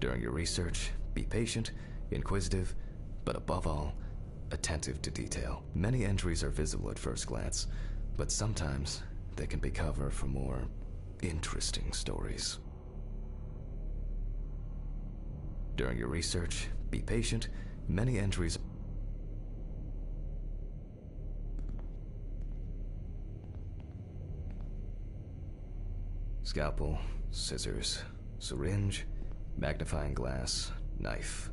During your research, be patient, inquisitive, but above all, attentive to detail. Many injuries are visible at first glance, but sometimes they can be cover for more interesting stories. During your research, be patient. Many injuries. Scalpel, scissors, syringe, magnifying glass, knife.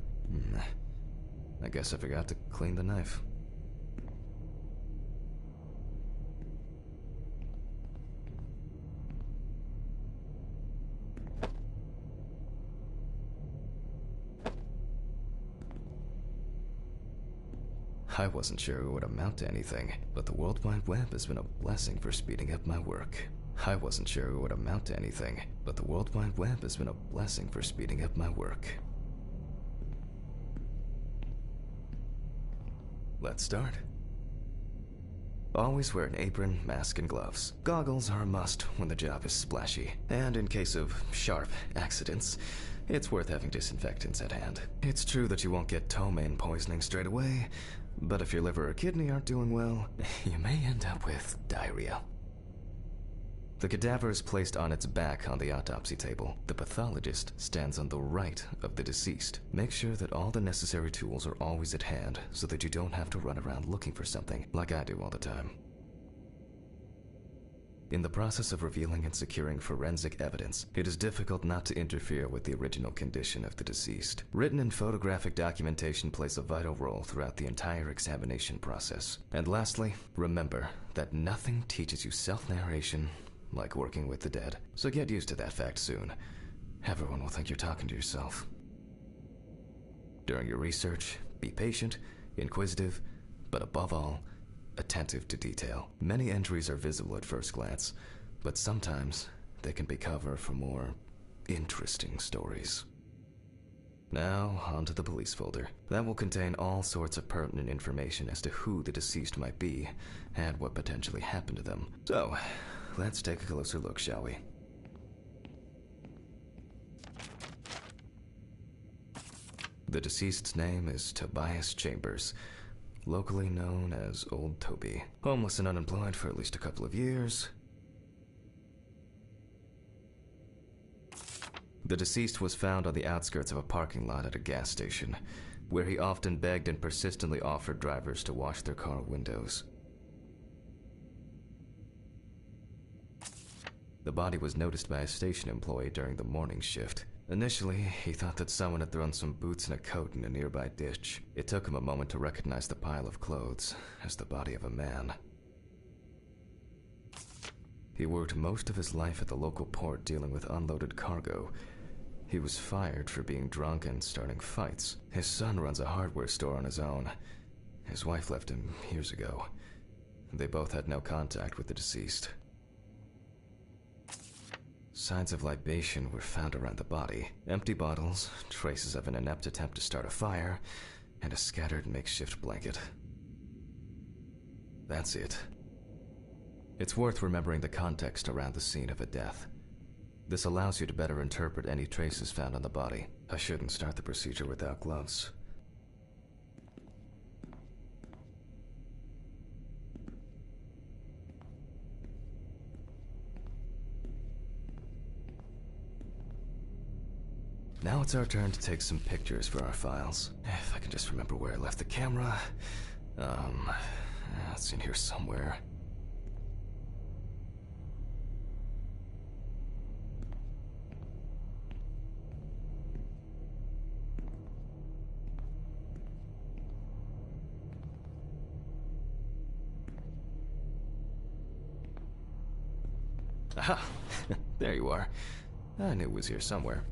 I guess I forgot to clean the knife. I wasn't sure it would amount to anything, but the World Wide Web has been a blessing for speeding up my work. I wasn't sure it would amount to anything, but the World Wide Web has been a blessing for speeding up my work. Let's start. Always wear an apron, mask, and gloves. Goggles are a must when the job is splashy, and in case of sharp accidents, it's worth having disinfectants at hand. It's true that you won't get ptomaine poisoning straight away, but if your liver or kidney aren't doing well, you may end up with diarrhea. The cadaver is placed on its back on the autopsy table. The pathologist stands on the right of the deceased. Make sure that all the necessary tools are always at hand so that you don't have to run around looking for something, like I do all the time. In the process of revealing and securing forensic evidence, it is difficult not to interfere with the original condition of the deceased. Written and photographic documentation plays a vital role throughout the entire examination process. And lastly, remember that nothing teaches you self-narration like working with the dead. So get used to that fact soon. Everyone will think you're talking to yourself. During your research, be patient, inquisitive, but above all, attentive to detail. Many injuries are visible at first glance, but sometimes they can be cover for more interesting stories. Now, onto the police folder. That will contain all sorts of pertinent information as to who the deceased might be and what potentially happened to them. So, let's take a closer look, shall we? The deceased's name is Tobias Chambers, locally known as Old Toby. Homeless and unemployed for at least a couple of years. The deceased was found on the outskirts of a parking lot at a gas station, where he often begged and persistently offered drivers to wash their car windows. The body was noticed by a station employee during the morning shift. Initially, he thought that someone had thrown some boots and a coat in a nearby ditch. It took him a moment to recognize the pile of clothes as the body of a man. He worked most of his life at the local port dealing with unloaded cargo. He was fired for being drunk and starting fights. His son runs a hardware store on his own. His wife left him years ago. They both had no contact with the deceased. Signs of libation were found around the body. Empty bottles, traces of an inept attempt to start a fire, and a scattered makeshift blanket. That's it. It's worth remembering the context around the scene of a death. This allows you to better interpret any traces found on the body. I shouldn't start the procedure without gloves. Now it's our turn to take some pictures for our files. If I can just remember where I left the camera. It's in here somewhere. Aha! There you are. I knew it was here somewhere.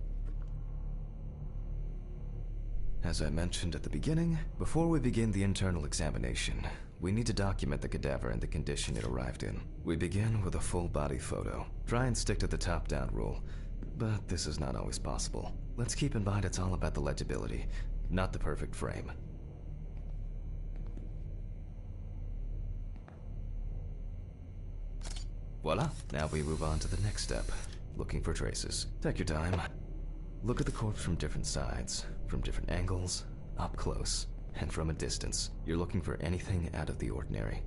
As I mentioned at the beginning, before we begin the internal examination, we need to document the cadaver and the condition it arrived in. We begin with a full body photo. Try and stick to the top-down rule, but this is not always possible. Let's keep in mind it's all about the legibility, not the perfect frame. Voila! Now we move on to the next step, looking for traces. Take your time. Look at the corpse from different sides, from different angles, up close, and from a distance. You're looking for anything out of the ordinary.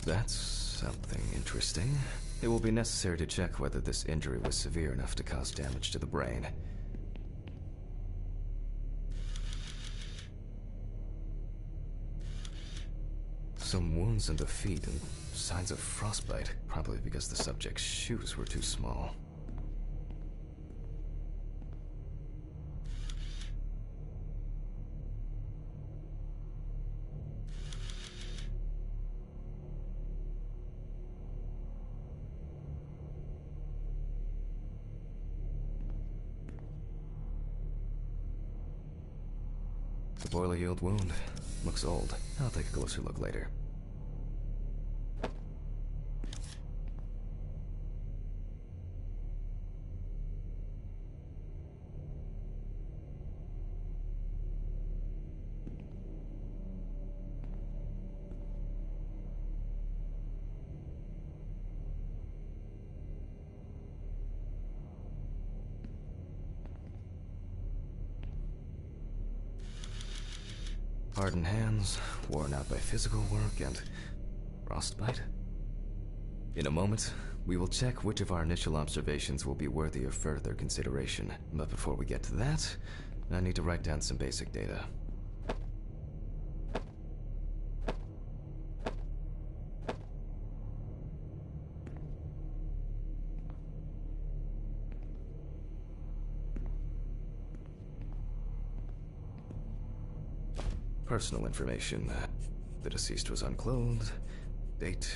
That's something interesting. It will be necessary to check whether this injury was severe enough to cause damage to the brain. Some wounds in the feet and signs of frostbite, probably because the subject's shoes were too small. The boiler-yield wound looks old. I'll take a closer look later. Hardened hands, worn out by physical work, and frostbite? In a moment, we will check which of our initial observations will be worthy of further consideration. But before we get to that, I need to write down some basic data. Personal information. The deceased was unclothed. Date.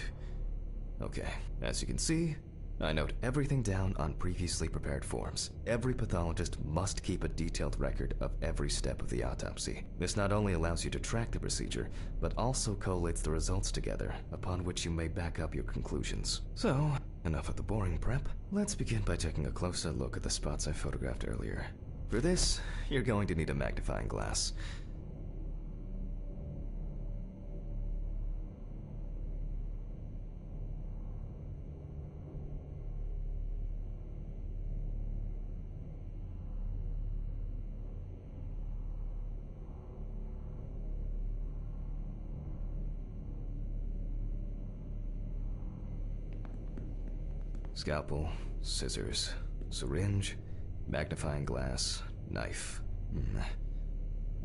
Okay, as you can see, I note everything down on previously prepared forms. Every pathologist must keep a detailed record of every step of the autopsy. This not only allows you to track the procedure, but also collates the results together, upon which you may back up your conclusions. So, enough of the boring prep. Let's begin by taking a closer look at the spots I photographed earlier. For this, you're going to need a magnifying glass. Scalpel, scissors, syringe, magnifying glass, knife.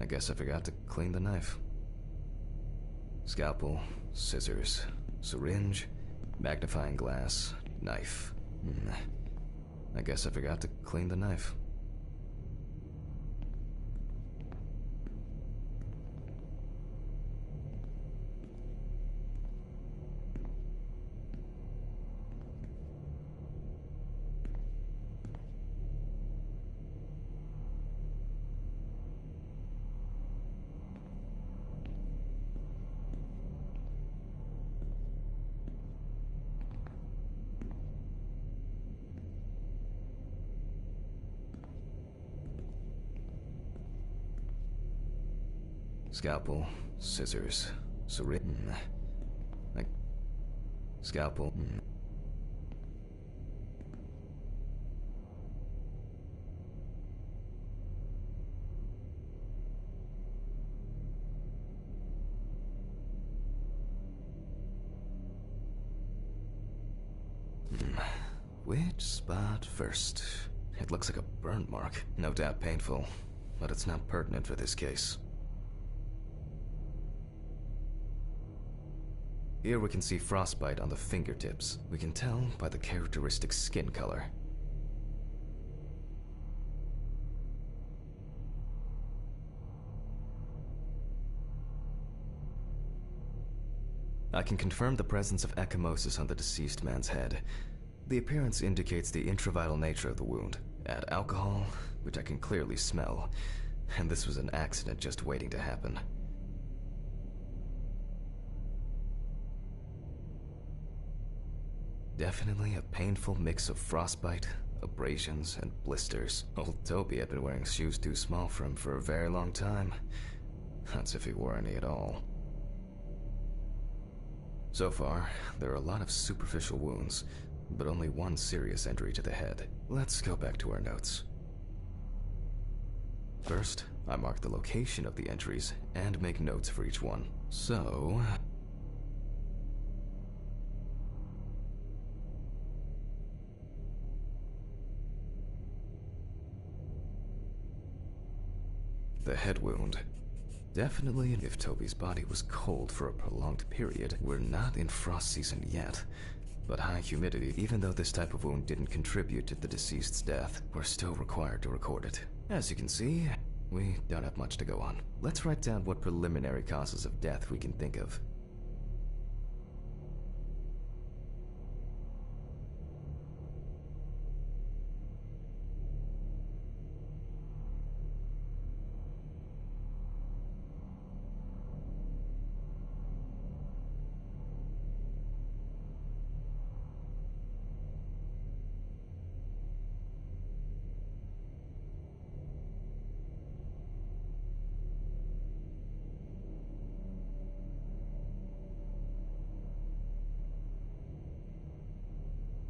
I guess I forgot to clean the knife. Scalpel, scissors, syringe, magnifying glass, knife. I guess I forgot to clean the knife. Scalpel, scissors, syringe. Scalpel. Which spot first? It looks like a burn mark. No doubt painful, but it's not pertinent for this case. Here we can see frostbite on the fingertips. We can tell by the characteristic skin color. I can confirm the presence of ecchymosis on the deceased man's head. The appearance indicates the intravital nature of the wound. Add alcohol, which I can clearly smell, and this was an accident just waiting to happen. Definitely a painful mix of frostbite, abrasions, and blisters. Old Toby had been wearing shoes too small for him for a very long time. That's if he wore any at all. So far, there are a lot of superficial wounds, but only one serious injury to the head. Let's go back to our notes. First, I mark the location of the injuries and make notes for each one. So... the head wound. Definitely if Toby's body was cold for a prolonged period. We're not in frost season yet, but high humidity, even though this type of wound didn't contribute to the deceased's death, we're still required to record it. As you can see, we don't have much to go on. Let's write down what preliminary causes of death we can think of.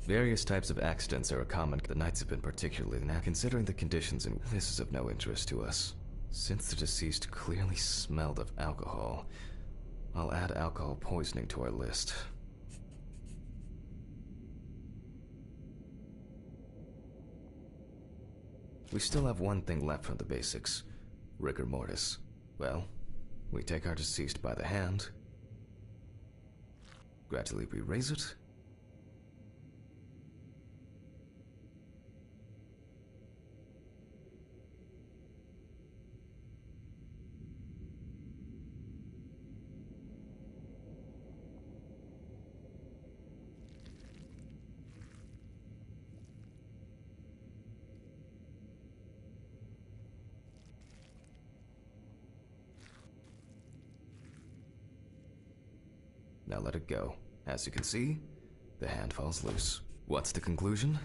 Various types of accidents are common. The nights have been particularly now. Considering the conditions, and this is of no interest to us. Since the deceased clearly smelled of alcohol, I'll add alcohol poisoning to our list. We still have one thing left from the basics: rigor mortis. Well, we take our deceased by the hand, gradually we raise it, now let it go. As you can see, the hand falls loose. What's the conclusion?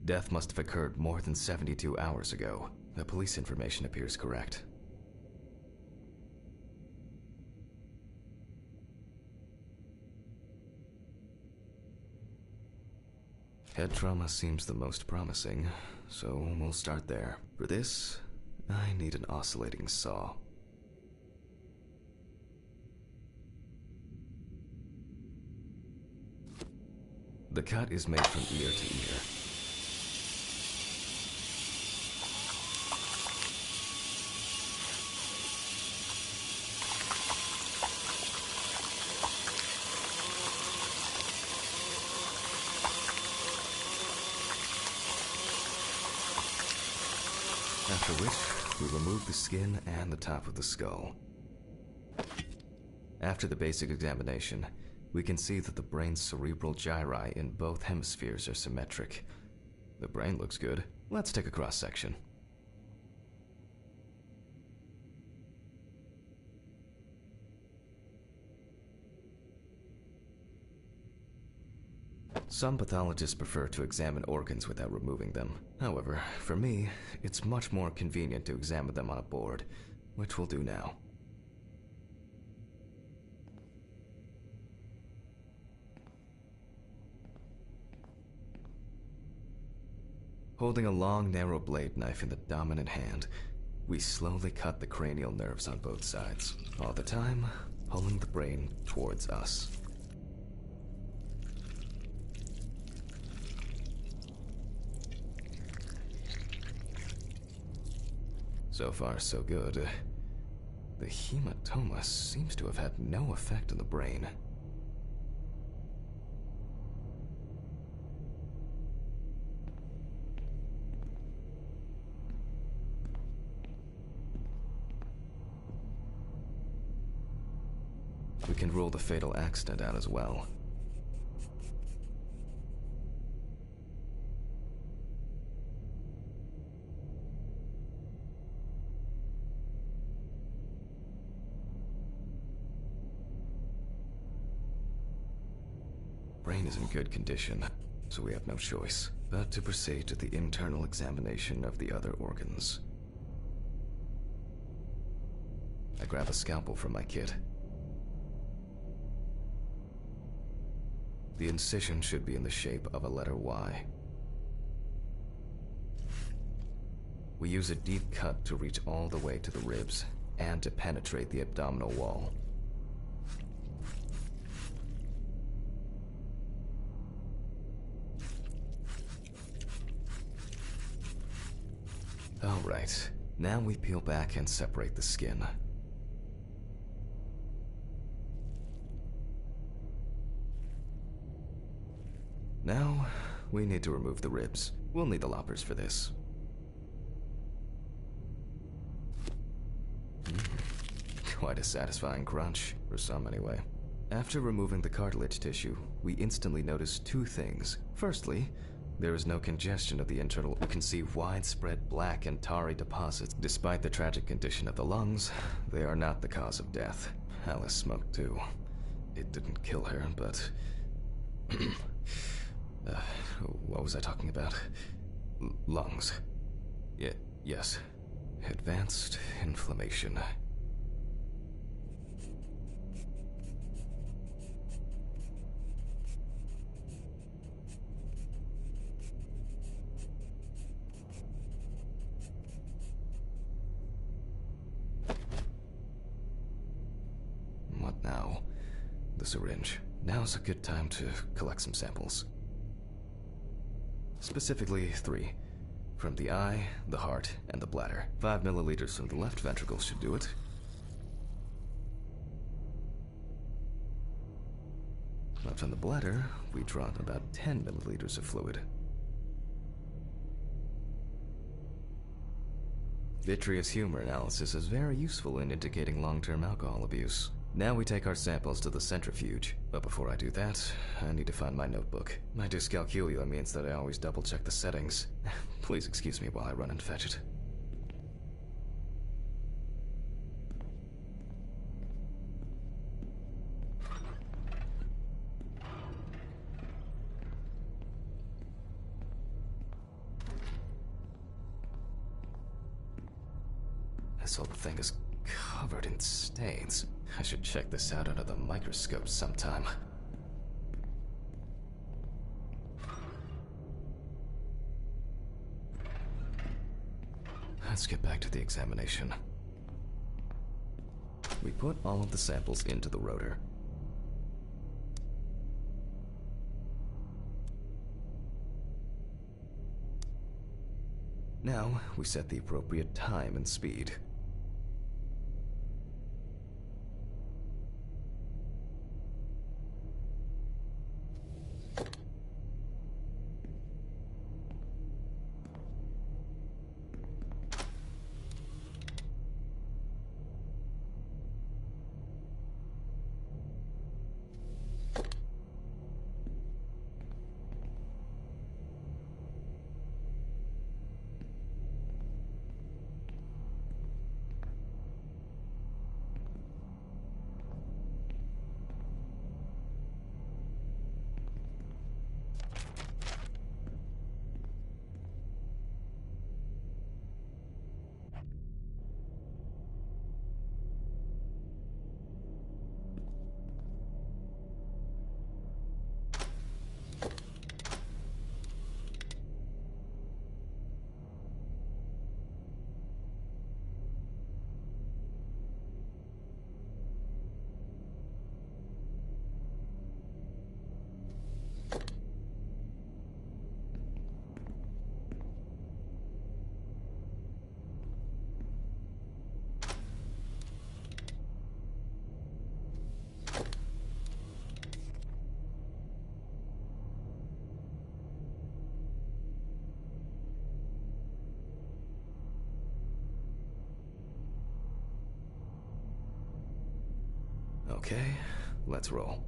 Death must have occurred more than 72 hours ago. The police information appears correct. Head trauma seems the most promising, so we'll start there. For this, I need an oscillating saw. The cut is made from ear to ear. After which, we remove the skin and the top of the skull. After the basic examination, we can see that the brain's cerebral gyri in both hemispheres are symmetric. The brain looks good. Let's take a cross-section. Some pathologists prefer to examine organs without removing them. However, for me, it's much more convenient to examine them on a board, which we'll do now. Holding a long, narrow blade knife in the dominant hand, we slowly cut the cranial nerves on both sides, all the time pulling the brain towards us. So far, so good. The hematoma seems to have had no effect on the brain. We can rule the fatal accident out as well. Brain is in good condition, so we have no choice but to proceed to the internal examination of the other organs. I grab a scalpel from my kit. The incision should be in the shape of a letter Y. We use a deep cut to reach all the way to the ribs and to penetrate the abdominal wall. All right, now we peel back and separate the skin. Now, we need to remove the ribs. We'll need the loppers for this. Quite a satisfying crunch, for some anyway. After removing the cartilage tissue, we instantly notice two things. Firstly, there is no congestion of the internal. You can see widespread black and tarry deposits. Despite the tragic condition of the lungs, they are not the cause of death. Alice smoked too. It didn't kill her, but... what was I talking about? Lungs. Yes. Advanced inflammation. What now? The syringe. Now's a good time to collect some samples. Specifically 3. From the eye, the heart, and the bladder. 5 milliliters from the left ventricle should do it. But from the bladder, we draw about 10 milliliters of fluid. Vitreous humor analysis is very useful in indicating long-term alcohol abuse. Now we take our samples to the centrifuge, but before I do that, I need to find my notebook. My dyscalculia means that I always double-check the settings. Please excuse me while I run and fetch it. This whole thing is covered in stains. I should check this out under the microscope sometime. Let's get back to the examination. We put all of the samples into the rotor. Now, we set the appropriate time and speed. Okay, let's roll.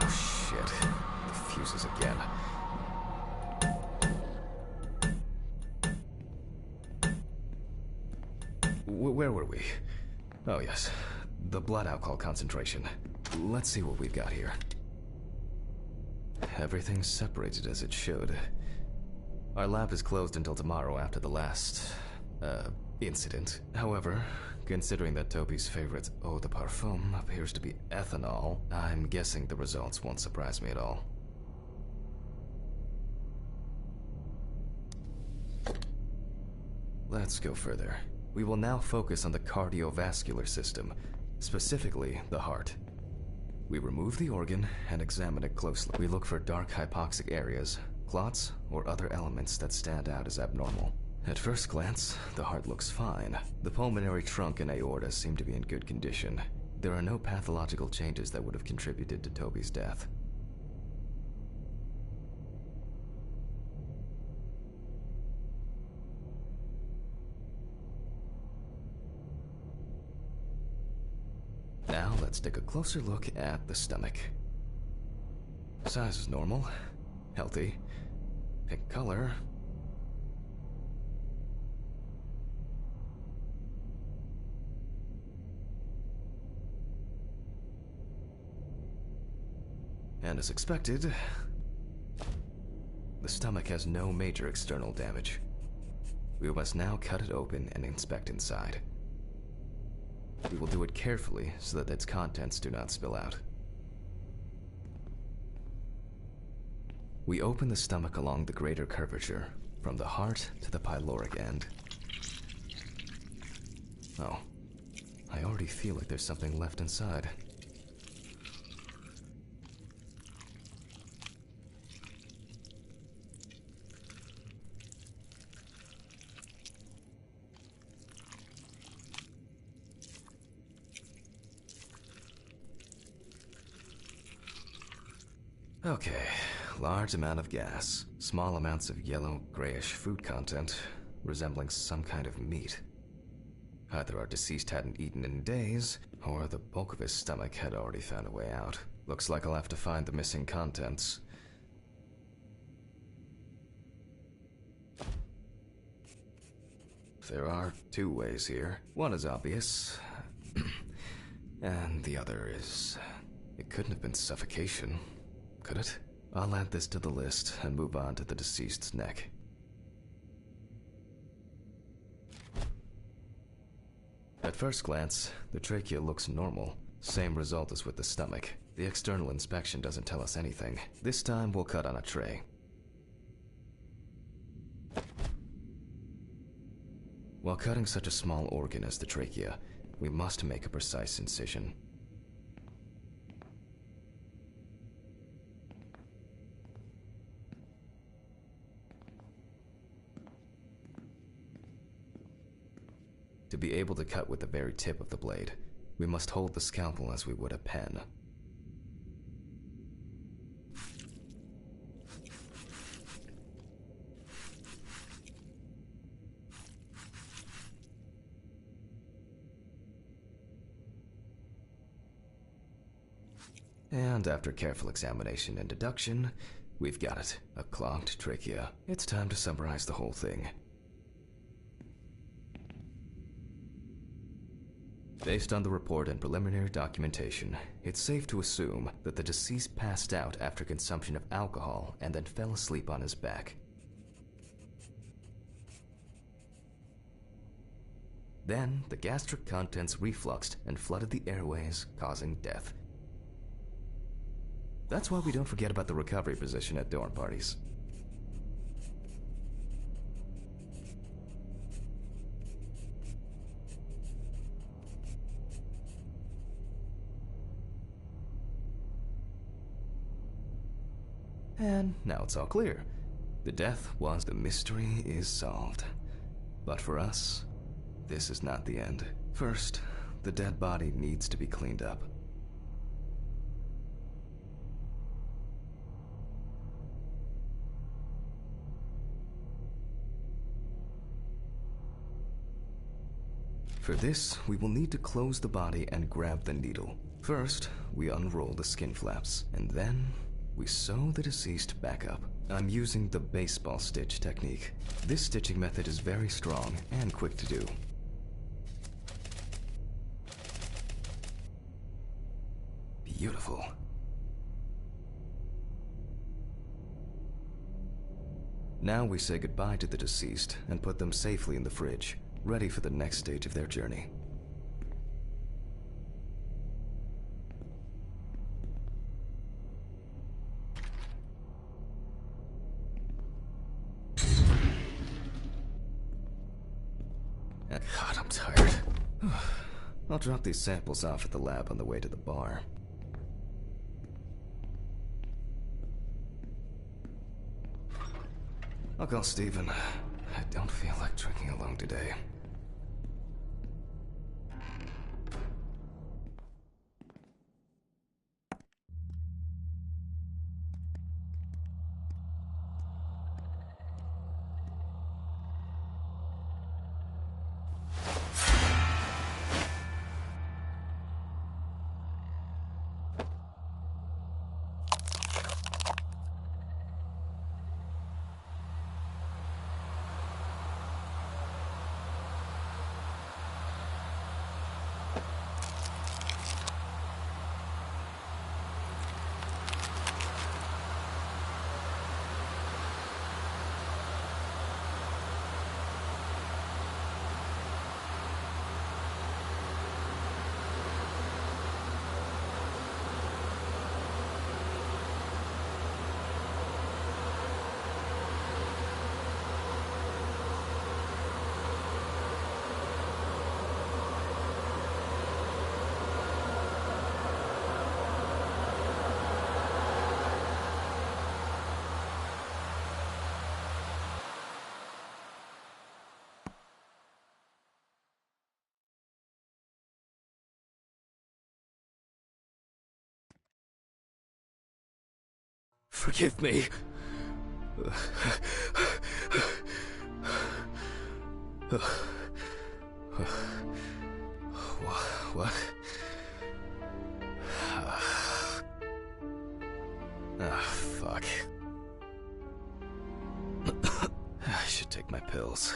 Oh shit, the fuses again. Where were we? Oh yes, the blood alcohol concentration. Let's see what we've got here. Everything's separated as it should. Our lab is closed until tomorrow after the last, incident. However, considering that Toby's favorite eau de parfum appears to be ethanol, I'm guessing the results won't surprise me at all. Let's go further. We will now focus on the cardiovascular system, specifically the heart. We remove the organ and examine it closely. We look for dark hypoxic areas, clots, or other elements that stand out as abnormal. At first glance, the heart looks fine. The pulmonary trunk and aorta seem to be in good condition. There are no pathological changes that would have contributed to Toby's death. Now let's take a closer look at the stomach. Size is normal, healthy, pink color. And as expected, the stomach has no major external damage. We must now cut it open and inspect inside. We will do it carefully so that its contents do not spill out. We open the stomach along the greater curvature, from the heart to the pyloric end. Oh, I already feel like there's something left inside. Okay, large amount of gas, small amounts of yellow, grayish food content, resembling some kind of meat. Either our deceased hadn't eaten in days, or the bulk of his stomach had already found a way out. Looks like I'll have to find the missing contents. There are two ways here. One is obvious, and the other is... It couldn't have been suffocation. Could it? I'll add this to the list and move on to the deceased's neck. At first glance, the trachea looks normal. Same result as with the stomach. The external inspection doesn't tell us anything. This time we'll cut on a tray. While cutting such a small organ as the trachea, we must make a precise incision. To be able to cut with the very tip of the blade, we must hold the scalpel as we would a pen. And after careful examination and deduction, we've got it, a clogged trachea. It's time to summarize the whole thing. Based on the report and preliminary documentation, it's safe to assume that the deceased passed out after consumption of alcohol and then fell asleep on his back. Then, the gastric contents refluxed and flooded the airways, causing death. That's why we don't forget about the recovery position at dorm parties. And now it's all clear. The death was the mystery is solved. But for us, this is not the end. First, the dead body needs to be cleaned up. For this, we will need to close the body and grab the needle. First, we unroll the skin flaps, and then we sew the deceased back up. I'm using the baseball stitch technique. This stitching method is very strong and quick to do. Beautiful. Now we say goodbye to the deceased and put them safely in the fridge, ready for the next stage of their journey. God, I'm tired. I'll drop these samples off at the lab on the way to the bar. I'll call Steven. I don't feel like drinking alone today. Forgive me. What? Fuck. I should take my pills.